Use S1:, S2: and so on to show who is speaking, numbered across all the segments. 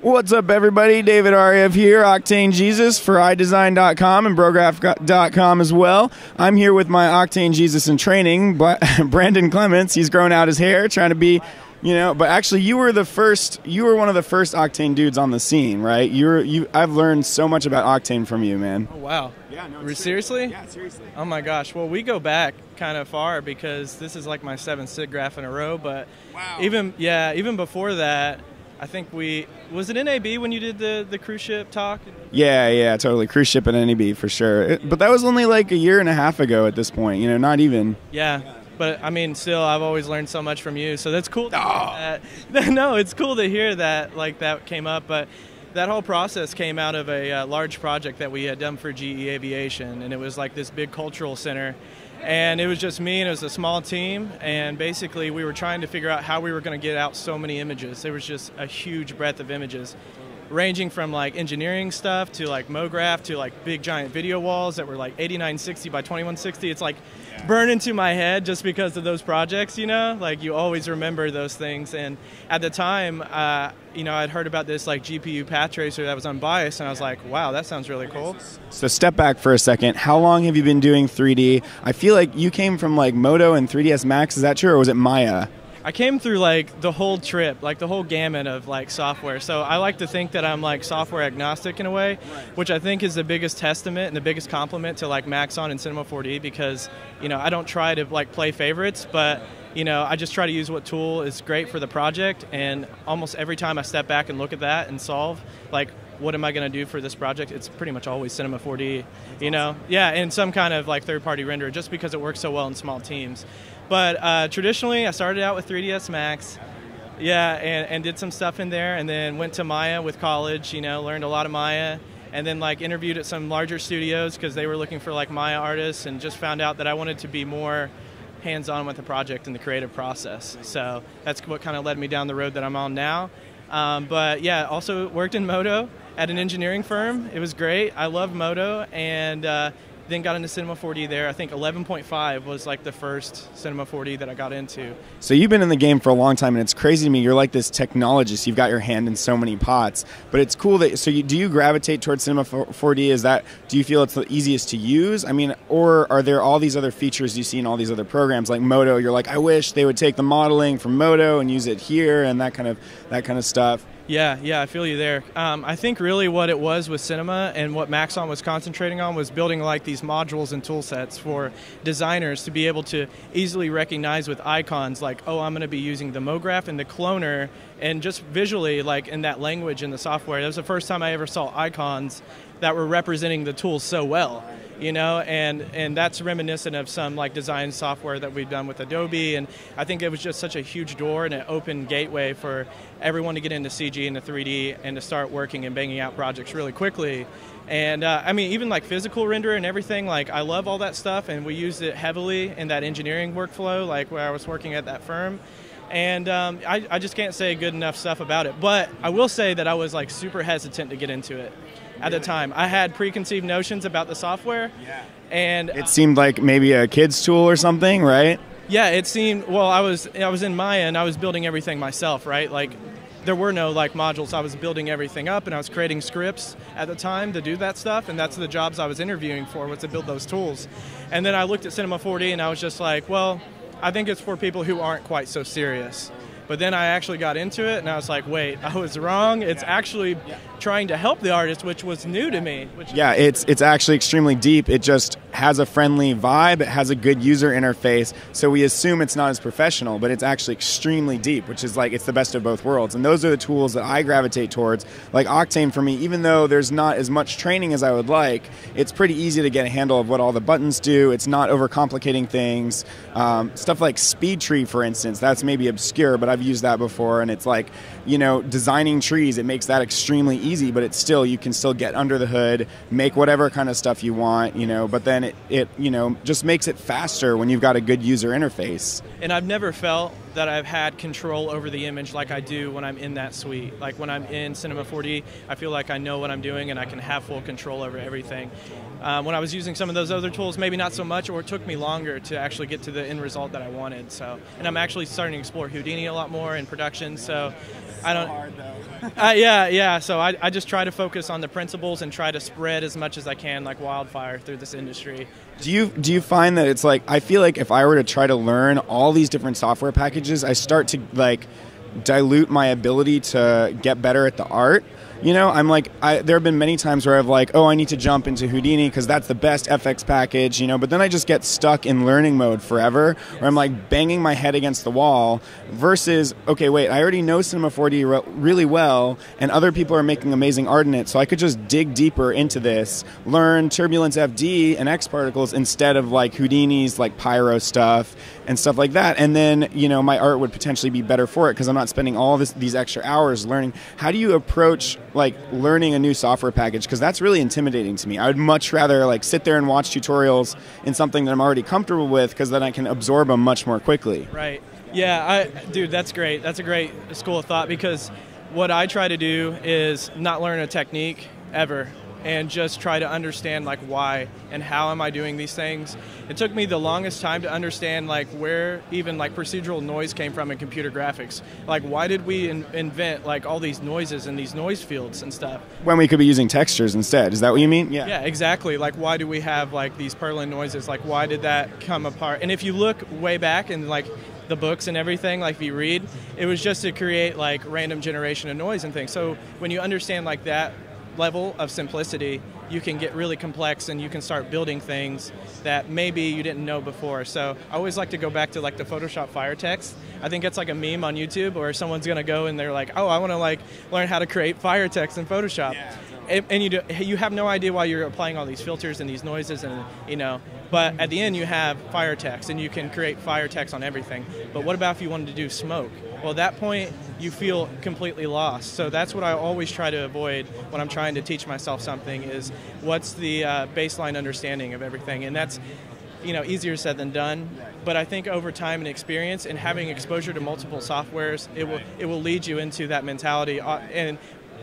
S1: What's up, everybody? David Ariev here, Octane Jesus for iDesign.com and Brograph.com as well. I'm here with my Octane Jesus in training, Brandon Clements. He's grown out his hair, trying to be, but actually you were one of the first Octane dudes on the scene, right? I've learned so much about Octane from you, man.
S2: Oh, wow.
S1: Yeah, no,
S2: seriously?
S1: Yeah, seriously.
S2: Oh my gosh. Well, we go back kind of far because this is like my 7th Siggraph in a row, but
S1: wow.
S2: even before that, I think was it NAB when you did the cruise ship talk?
S1: Yeah, totally. Cruise ship at NAB for sure. But that was only like a year and a half ago at this point, not even.
S2: Yeah. But I mean, still, I've always learned so much from you, so that's cool to hear that. No, it's cool to hear that that came up, but that whole process came out of a large project that we had done for GE Aviation, and it was like this big cultural center. And it was just me, and it was a small team, and basically we were trying to figure out how we were going to get out so many images. There was just a huge breadth of images, ranging from like engineering stuff to like MoGraph to like big giant video walls that were like 8960 by 2160. It's like burned into my head just because of those projects, like you always remember those things. And at the time, I'd heard about this like GPU path tracer that was unbiased, and I was like, wow, that sounds really cool.
S1: So step back for a second. How long have you been doing 3D? I feel like you came from like Moto and 3ds Max. Is that true, or was it Maya?
S2: I came through like the whole trip, like the whole gamut of like software. So I like to think that I'm like software agnostic in a way, which I think is the biggest testament and the biggest compliment to like Maxon and Cinema 4D, because, I don't try to like play favorites, but I just try to use what tool is great for the project. And almost every time I step back and look at that and solve, like, what am I going to do for this project? It's pretty much always Cinema 4D, Yeah, and some kind of like third-party renderer, just because it works so well in small teams. But traditionally, I started out with 3ds Max, and did some stuff in there, and then went to Maya with college, learned a lot of Maya, and then like interviewed at some larger studios because they were looking for like Maya artists, and just found out that I wanted to be more hands-on with the project and the creative process. So that's what kind of led me down the road that I'm on now. But yeah, also worked in Moto at an engineering firm. It was great. I loved Moto, and then got into Cinema 4D there. I think 11.5 was like the first Cinema 4D that I got into.
S1: So you've been in the game for a long time, and it's crazy to me. You're like this technologist. You've got your hand in so many pots. But it's cool that, do you gravitate towards Cinema 4D? Do you feel it's the easiest to use? I mean, or are there all these other features you see in all these other programs like Moto? You're like, I wish they would take the modeling from Moto and use it here, and that kind of stuff.
S2: Yeah, I feel you there. I think really what it was with Cinema and what Maxon was concentrating on was building like these modules and tool sets for designers to be able to easily recognize with icons like, oh, I'm going to be using the MoGraph and the cloner, and just visually like in that language in the software. That was the first time I ever saw icons that were representing the tools so well. And that's reminiscent of some like design software that we've done with Adobe, and I think it was just such a huge door and an open gateway for everyone to get into CG and the 3D and to start working and banging out projects really quickly. And I mean, even like physical render and everything, like I love all that stuff, and we used it heavily in that engineering workflow, like where I was working at that firm. And I just can't say good enough stuff about it. But I will say that I was like super hesitant to get into it at the time. I had preconceived notions about the software. And
S1: it seemed like maybe a kid's tool or something, right?
S2: Yeah, it seemed, well, I was in Maya, and I was building everything myself, right? Like, there were no like modules. I was building everything up, and I was creating scripts at the time to do that stuff, and that's the jobs I was interviewing for, was to build those tools. And then I looked at Cinema 4D, and I was just like, well, I think it's for people who aren't quite so serious. But then I actually got into it, and I was like, wait, I was wrong. It's actually trying to help the artist, which was new to me.
S1: It's actually extremely deep. It just has a friendly vibe. It has a good user interface. So we assume it's not as professional, but it's actually extremely deep, which is like it's the best of both worlds. And those are the tools that I gravitate towards. Like Octane for me, even though there's not as much training as I would like, it's pretty easy to get a handle of what all the buttons do. It's not overcomplicating things. Stuff like Speed Tree, for instance, that's maybe obscure, but I've used that before, and it's like, designing trees, it makes that extremely easy, but it's still, you can still get under the hood, make whatever kind of stuff you want, but then it just makes it faster when you've got a good user interface.
S2: And I've never felt that I've had control over the image like I do when I'm in that suite. Like when I'm in Cinema 4D, I feel like I know what I'm doing and I can have full control over everything. When I was using some of those other tools, maybe not so much, or it took me longer to actually get to the end result that I wanted. So, and I'm actually starting to explore Houdini a lot more in production. So I don't.
S1: Hard, though.
S2: Yeah. So I just try to focus on the principles and try to spread as much as I can like wildfire through this industry.
S1: Do you find that it's like, I feel like if I were to try to learn all these different software packages, I start to like dilute my ability to get better at the art? You know, I'm like, there have been many times where I've like, oh, I need to jump into Houdini because that's the best FX package, you know, but then I just get stuck in learning mode forever, where I'm like banging my head against the wall versus, okay, wait, I already know Cinema 4D really well and other people are making amazing art in it, so I could just dig deeper into this, learn Turbulence FD and X Particles instead of like Houdini's like Pyro stuff and stuff like that, and then, you know, my art would potentially be better for it because I'm not spending all these extra hours learning. How do you approach like learning a new software package? Because that's really intimidating to me. I would much rather like sit there and watch tutorials in something that I'm already comfortable with, because then I can absorb them much more quickly.
S2: Right. Yeah, dude, that's great. That's a great school of thought, because what I try to do is not learn a technique ever and just try to understand like why and how am I doing these things. It took me the longest time to understand like where even like procedural noise came from in computer graphics. Like, why did we invent like all these noises and these noise fields and stuff
S1: when we could be using textures instead? Is that what you mean?
S2: Yeah, exactly. Like, why do we have like these purling noises? Like, why did that come apart? And if you look way back in like the books and everything, like if you read, it was just to create like random generation of noise and things. So when you understand like that level of simplicity, you can get really complex and you can start building things that maybe you didn't know before. So I always like to go back to like the Photoshop fire text. I think it's like a meme on YouTube where someone's going to go and they're like, oh, I want to like learn how to create fire text in Photoshop. Yeah. And you have no idea why you're applying all these filters and these noises, and you know, but at the end you have fire text and you can create fire text on everything. But what about if you wanted to do smoke? Well, at that point you feel completely lost. So that's what I always try to avoid when I'm trying to teach myself something, is what's the baseline understanding of everything. And that's, you know, easier said than done. But I think over time and experience and having exposure to multiple softwares, it will lead you into that mentality. And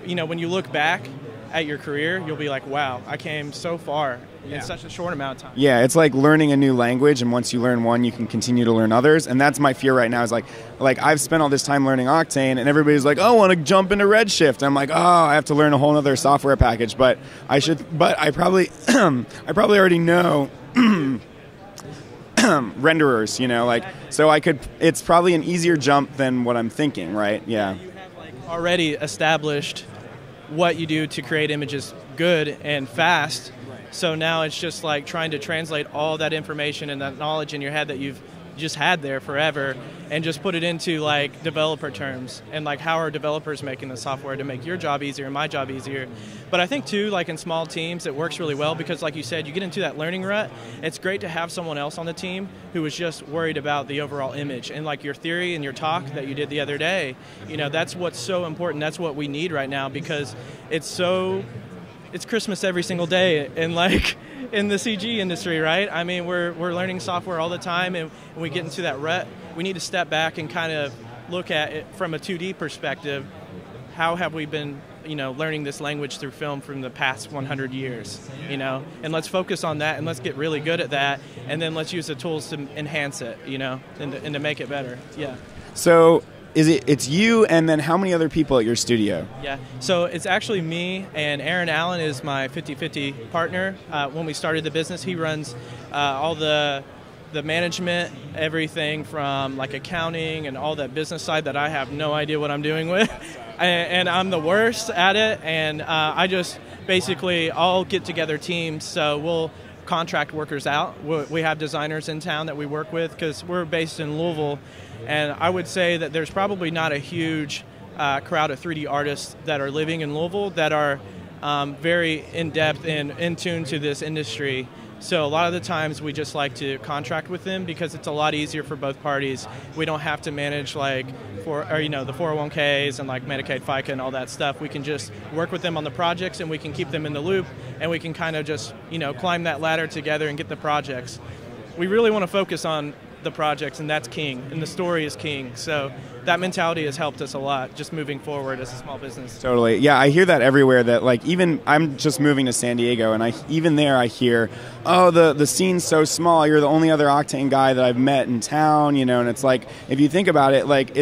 S2: you know, when you look back at your career, you'll be like, wow, I came so far in such a short amount of time.
S1: Yeah, it's like learning a new language, and once you learn one, you can continue to learn others. And that's my fear right now, is like I've spent all this time learning Octane, and everybody's like, oh, I want to jump into Redshift. I'm like, oh, I have to learn a whole other software package, but I probably already know renderers, you know, like, so it's probably an easier jump than what I'm thinking, right? Yeah.
S2: You have like already established what you do to create images good and fast. So now it's just like trying to translate all that information and that knowledge in your head that you've just had there forever and just put it into like developer terms, and like how are developers making the software to make your job easier and my job easier. But I think too, like in small teams, it works really well because like you said, you get into that learning rut. It's great to have someone else on the team who is just worried about the overall image, and like your theory and your talk that you did the other day, you know, that's what's so important. That's what we need right now, because it's Christmas every single day, and like in the CG industry, right? I mean, we're learning software all the time, and when we get into that rut, we need to step back and kind of look at it from a 2D perspective. How have we been, you know, learning this language through film from the past 100 years, you know? And let's focus on that, and let's get really good at that, and then let's use the tools to enhance it, you know, and to make it better. Yeah.
S1: So it's you, and then how many other people at your studio?
S2: Yeah, so it's actually me, and Aaron Allen is my 50-50 partner. When we started the business, he runs all the management, everything from like accounting and all that business side that I have no idea what I'm doing with. And I'm the worst at it, and I just basically all get together teams, so we'll contract workers out. We have designers in town that we work with because we're based in Louisville. And I would say that there's probably not a huge crowd of 3D artists that are living in Louisville that are very in-depth and in tune to this industry. So a lot of the times we just like to contract with them because it's a lot easier for both parties. We don't have to manage like the 401ks and like Medicaid, FICA and all that stuff. We can just work with them on the projects, and we can keep them in the loop, and we can kind of just, you know, climb that ladder together and get the projects. We really want to focus on the projects, and that's king, and the story is king. So that mentality has helped us a lot just moving forward as a small business.
S1: Totally. Yeah, I hear that everywhere, that like even I'm just moving to San Diego, and even there I hear, oh, the scene's so small, you're the only other Octane guy that I've met in town, you know. And it's like, if you think about it, like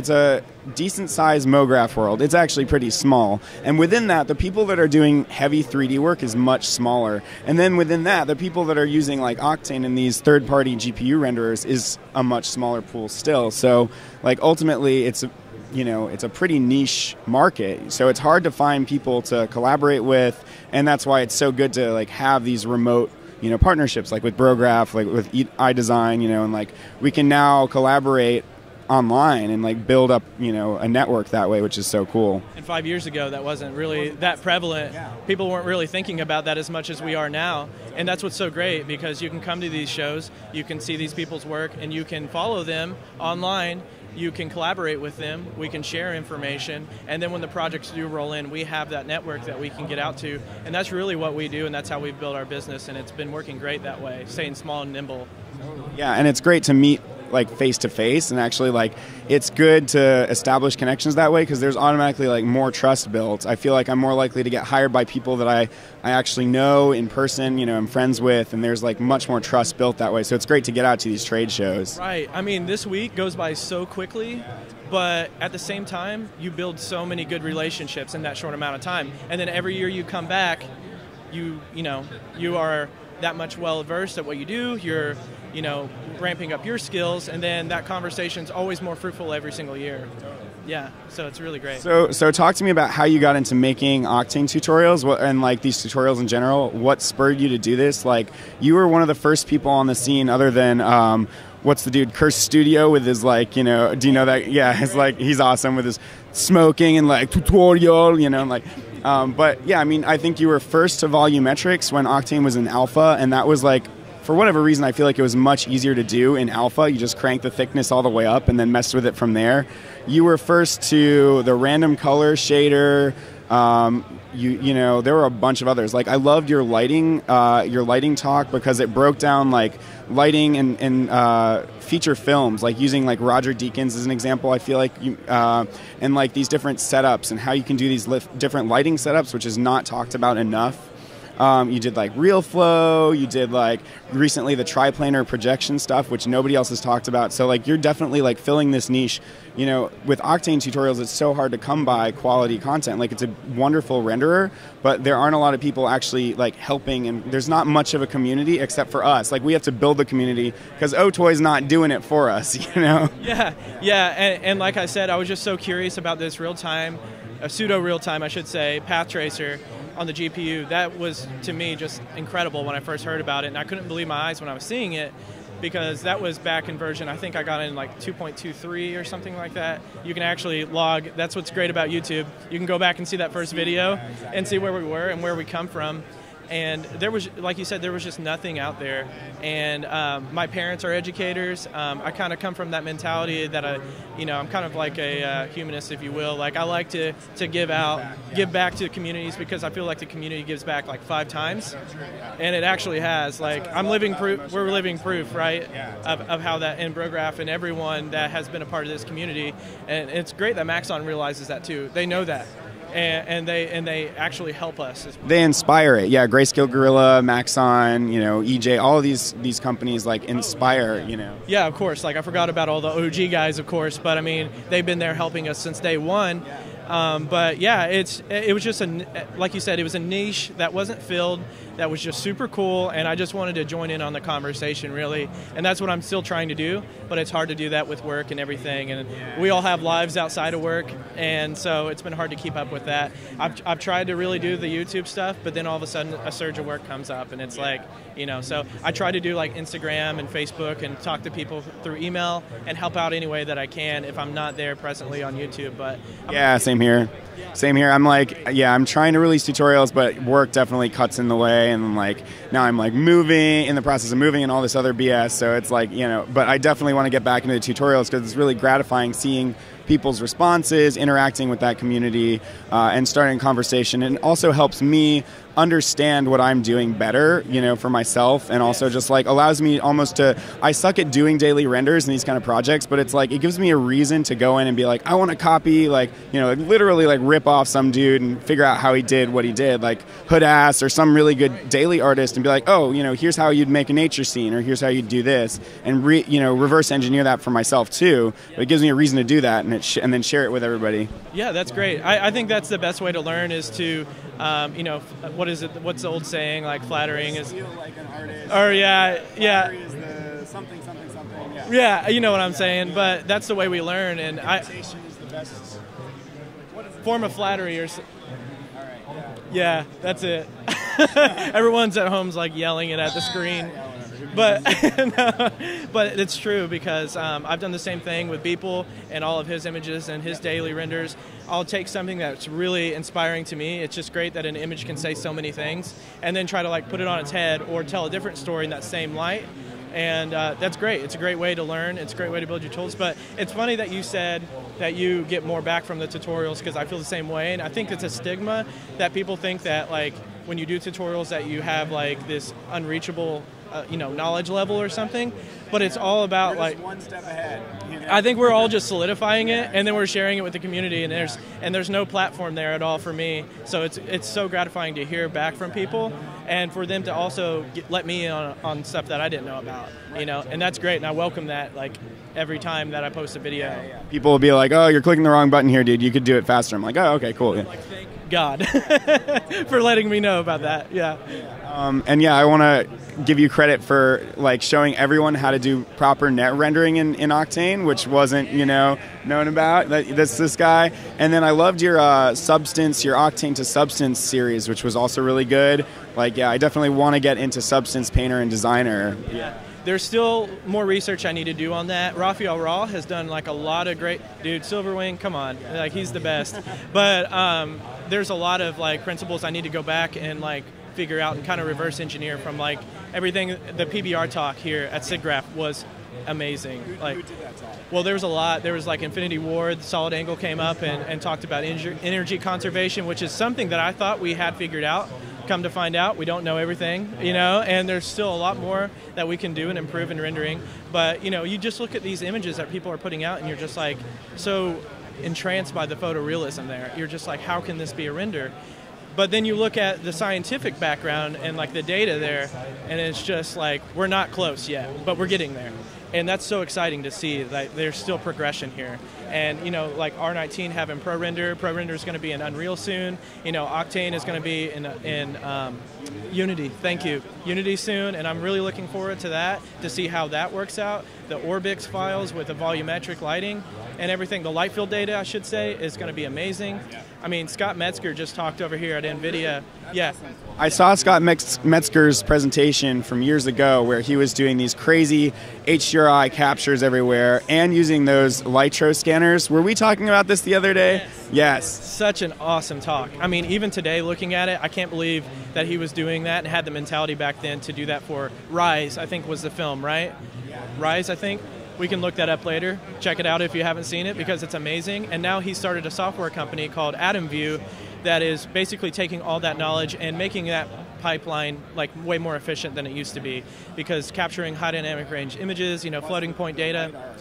S1: decent sized MoGraph world. It's actually pretty small. And within that, the people that are doing heavy 3D work is much smaller. And then within that, the people that are using like Octane and these third-party GPU renderers is a much smaller pool still. So like ultimately, it's a pretty niche market. So it's hard to find people to collaborate with, and that's why it's so good to like have these remote partnerships like with BroGraph, like with iDesign, and like we can now collaborate online and like build up a network that way, which is so cool.
S2: And 5 years ago that wasn't really that prevalent. People weren't really thinking about that as much as we are now, and that's what's so great, because you can come to these shows, you can see these people's work, and you can follow them online, you can collaborate with them, we can share information, and then when the projects do roll in, we have that network that we can get out to, and that's really what we do, and that's how we've built our business, and it's been working great that way, staying small and nimble.
S1: Yeah, and it's great to meet like face to face, and actually like it's good to establish connections that way, because there's automatically like more trust built. I feel like I'm more likely to get hired by people that I actually know in person, I'm friends with, and there's like much more trust built that way. So it's great to get out to these trade shows.
S2: Right. I mean, this week goes by so quickly, but at the same time, you build so many good relationships in that short amount of time. And then every year you come back, you are that much well versed at what you do. You're ramping up your skills, and then that conversation's always more fruitful every single year. Yeah, so it's really great.
S1: So talk to me about how you got into making Octane tutorials, and like these tutorials in general. What spurred you to do this? Like, you were one of the first people on the scene, other than what's the dude, Curse Studio, with his like, do you know that? Yeah, it's like he's awesome with his smoking and like tutorial, like. But yeah, I mean, I think you were first to volumetrics when Octane was in alpha, and that was like, for whatever reason, I feel like it was much easier to do in alpha. You just crank the thickness all the way up and then mess with it from there. You were first to the random color shader. There were a bunch of others. Like, I loved your lighting talk, because it broke down like lighting and feature films, like using like Roger Deakins as an example. I feel like and like these different setups and how you can do these different lighting setups, which is not talked about enough. You did like real flow, you did like recently the triplanar projection stuff, which nobody else has talked about. So like you're definitely like filling this niche. With Octane tutorials, it's so hard to come by quality content. Like, it's a wonderful renderer, but there aren't a lot of people actually like helping, and there's not much of a community except for us. Like, we have to build the community, because Otoy's not doing it for us,
S2: Yeah, and like I said, I was just so curious about this pseudo real-time, I should say, path tracer on the GPU. That was, to me, just incredible when I first heard about it, and I couldn't believe my eyes when I was seeing it, because that was back in version, I think I got in like 2.23 or something like that. You can actually log. That's what's great about YouTube. You can go back and see that first video and see where we were and where we come from. And there was, like you said, there was just nothing out there. And my parents are educators. I kind of come from that mentality that I'm kind of like a humanist, if you will. Like, I like to give back to communities, because I feel like the community gives back like 5 times, and it actually has. Like, we're living proof, right, of how that, and BroGraph and everyone that has been a part of this community. And it's great that Maxon realizes that too. They know that. And they actually help us as well. They
S1: inspire it. Yeah, Grayscale Gorilla, Maxon, EJ, all of these companies like inspire,
S2: Yeah, of course. Like, I forgot about all the OG guys, of course, but I mean, they've been there helping us since day one. But yeah, it was just like you said, it was a niche that wasn't filled, that was just super cool, and I just wanted to join in on the conversation, really. And that's what I'm still trying to do, but it's hard to do that with work and everything. And we all have lives outside of work, and so it's been hard to keep up with that. I've tried to really do the YouTube stuff, but then all of a sudden a surge of work comes up, and it's like, so I try to do like Instagram and Facebook and talk to people through email and help out any way that I can if I'm not there presently on YouTube. But
S1: yeah, same here. I'm like, I'm trying to release tutorials, but work definitely cuts in the way, and like now I'm like in the process of moving and all this other BS. So it's like, but I definitely want to get back into the tutorials, because it's really gratifying seeing people's responses, interacting with that community, and starting conversation. And it also helps me understand what I'm doing better, for myself, and also just like allows me almost to, I suck at doing daily renders and these kind of projects, but it's like, it gives me a reason to go in and be like, I want to copy, like, literally like rip off some dude and figure out how he did what he did, like Hood Ass or some really good daily artist, and be like, oh, here's how you'd make a nature scene, or here's how you'd do this, and reverse engineer that for myself too. But it gives me a reason to do that, and and then share it with everybody.
S2: Yeah, that's great. I think that's the best way to learn is to, you know, what is it? What's the old saying? Like flattering is.
S1: Feel like an artist.
S2: Or yeah.
S1: Flattery is the something. Yeah.
S2: Yeah, you know what I'm saying. But that's the way we learn, and
S1: imitation is the best
S2: form of flattery or.
S1: All right.
S2: Yeah, that's it. Everyone's at home's like yelling it at the screen. But no, but it's true because I've done the same thing with Beeple and all of his images and his daily renders. I'll take something that's really inspiring to me. It's just great that an image can say so many things, and then try to like put it on its head or tell a different story in that same light. And that's great. It's a great way to learn. It's a great way to build your tools. But it's funny that you said that you get more back from the tutorials, because I feel the same way. And I think it's a stigma that people think that like when you do tutorials that you have like this unreachable you know, knowledge level or something, but it's all about
S1: we're just
S2: like
S1: one step ahead. You know?
S2: I think we're all just solidifying it, and then we're sharing it with the community, and there's no platform there at all for me. So it's so gratifying to hear back from people, and for them to also let me in on stuff that I didn't know about, you know, and that's great, and I welcome that like every time that I post a video.
S1: Yeah. People will be like, "Oh, you're clicking the wrong button here, dude. You could do it faster." I'm like, "Oh, okay, cool." Yeah.
S2: Like, thank God for letting me know about that. Yeah.
S1: And yeah, I want to give you credit for like showing everyone how to do proper net rendering in Octane, which wasn't, you know, known about. That's this guy. And then I loved your Substance, your Octane to Substance series, which was also really good. Like, yeah, I definitely want to get into Substance Painter and Designer.
S2: Yeah. There's still more research I need to do on that. Raphael Raw has done like a lot of great, dude, Silverwing, come on, like he's the best. But there's a lot of like principles I need to go back and like figure out and kind of reverse engineer from like everything. The PBR talk here at Siggraph was amazing.
S1: Who did that talk?
S2: Well, there was a lot. There was like Infinity Ward, Solid Angle came up and talked about energy conservation, which is something that I thought we had figured out. Come to find out, we don't know everything, you know, and there's still a lot more that we can do and improve in rendering. But, you know, you just look at these images that people are putting out and you're just like so entranced by the photorealism there. You're just like, how can this be a render? But then you look at the scientific background and like the data there, and it's just like, we're not close yet, but we're getting there. And that's so exciting to see that there's still progression here. And, you know, like R19 having ProRender. ProRender is going to be in Unreal soon. You know, Octane is going to be in Unity. Thank you. Unity soon. And I'm really looking forward to that, to see how that works out. The Orbix files with the volumetric lighting and everything. The light field data, I should say, is going to be amazing. I mean, Scott Metzger just talked over here at NVIDIA. Yeah.
S1: I saw Scott Metzger's presentation from years ago where he was doing these crazy HDRI captures everywhere and using those Lytro scanners. Were we talking about this the other day? Yes.
S2: Such an awesome talk. I mean, even today looking at it, I can't believe that he was doing that and had the mentality back then to do that for Rise, I think was the film, right? Rise, I think. We can look that up later. Check it out if you haven't seen it because it's amazing. And now he started a software company called AtomView that is basically taking all that knowledge and making that pipeline like way more efficient than it used to be, because capturing high dynamic range images, you know, floating point data.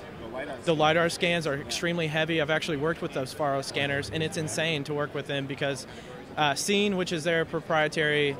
S2: The LiDAR scans are extremely heavy. I've actually worked with those Faro scanners, and it's insane to work with them because Scene, which is their proprietary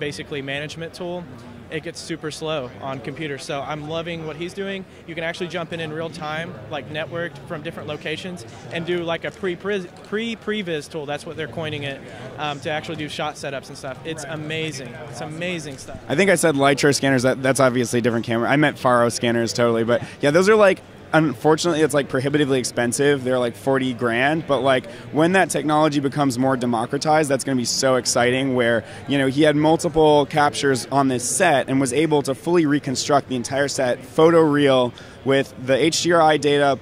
S2: basically management tool, it gets super slow on computers. So I'm loving what he's doing. You can actually jump in real time, like networked from different locations, and do like a pre-previs tool. That's what they're coining it, to actually do shot setups and stuff. It's amazing. It's amazing stuff.
S1: I think I said Lytro scanners. That's obviously a different camera. I meant Faro scanners totally. But yeah, those are like, unfortunately, it's like prohibitively expensive. They're like 40 grand, but like when that technology becomes more democratized, that's going to be so exciting where, you know, he had multiple captures on this set and was able to fully reconstruct the entire set, photoreal, with the HDRI data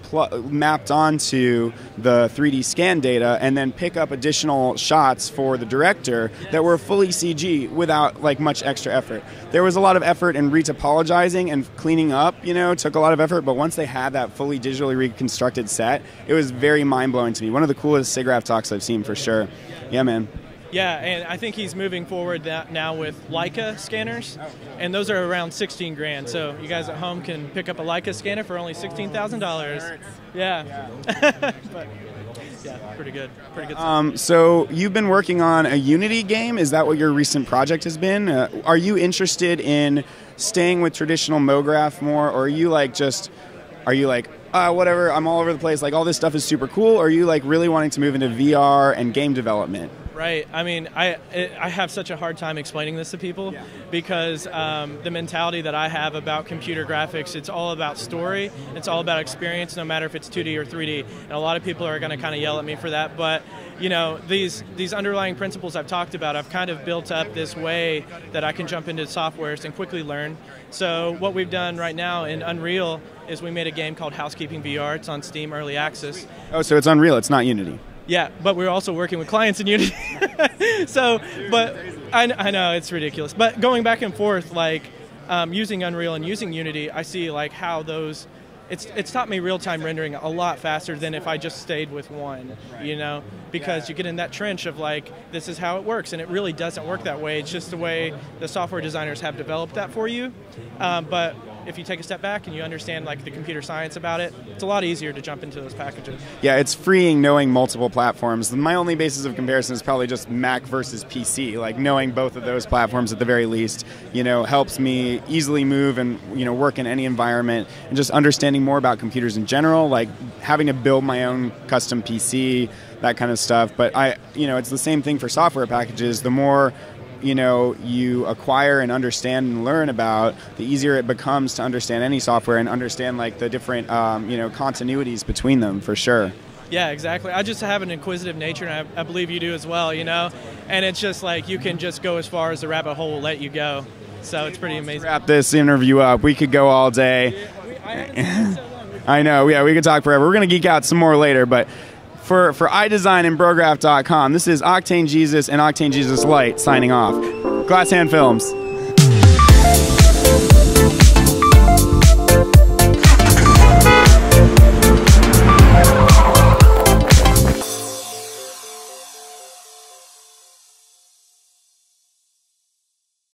S1: mapped onto the 3D scan data, and then pick up additional shots for the director that were fully CG without like much extra effort. There was a lot of effort in retopologizing and cleaning up, you know, took a lot of effort, but once they had that fully digitally reconstructed set, it was very mind-blowing to me. One of the coolest Siggraph talks I've seen for sure. Yeah, man.
S2: Yeah, and I think he's moving forward now with Leica scanners, and those are around 16 grand. So you guys at home can pick up a Leica scanner for only $16,000. Yeah. But yeah, pretty good. Pretty good.
S1: So you've been working on a Unity game. Is that what your recent project has been? Are you interested in staying with traditional MoGraph more, or are you like Whatever, I'm all over the place. Like, all this stuff is super cool. Or are you like really wanting to move into VR and game development?
S2: Right. I mean, I have such a hard time explaining this to people because the mentality that I have about computer graphics, it's all about story. It's all about experience, no matter if it's 2D or 3D. And a lot of people are going to kind of yell at me for that. But, you know, these underlying principles I've talked about, I've kind of built up this way that I can jump into softwares and quickly learn. So what we've done right now in Unreal is we made a game called Housekeeping VR. It's on Steam Early Access.
S1: Oh, so it's Unreal. It's not Unity.
S2: Yeah, but we're also working with clients in Unity. So, but I know it's ridiculous. But going back and forth, like using Unreal and using Unity, I see like how those. It's taught me real-time rendering a lot faster than if I just stayed with one, you know, because you get in that trench of like, this is how it works, and it really doesn't work that way. It's just the way the software designers have developed that for you. But if you take a step back and you understand like the computer science about it, it's a lot easier to jump into those packages.
S1: Yeah, it's freeing knowing multiple platforms. My only basis of comparison is probably just Mac versus PC. Like knowing both of those platforms at the very least, you know, helps me easily move and, you know, work in any environment, and just understanding more about computers in general, like having to build my own custom PC, that kind of stuff. But it's the same thing for software packages. The more you acquire and understand and learn about, the easier it becomes to understand any software and understand like the different continuities between them, for sure.
S2: Yeah, exactly. I just have an inquisitive nature, and I believe you do as well, you know, and it's just like you can just go as far as the rabbit hole will let you go. So it's pretty amazing.
S1: Wrap this interview up. We could go all day. I know, yeah, we could talk forever. We're going to geek out some more later, but for iDesign and Brograph.com, this is Octane Jesus and Octane Jesus Lite signing off. Glass Hand Films.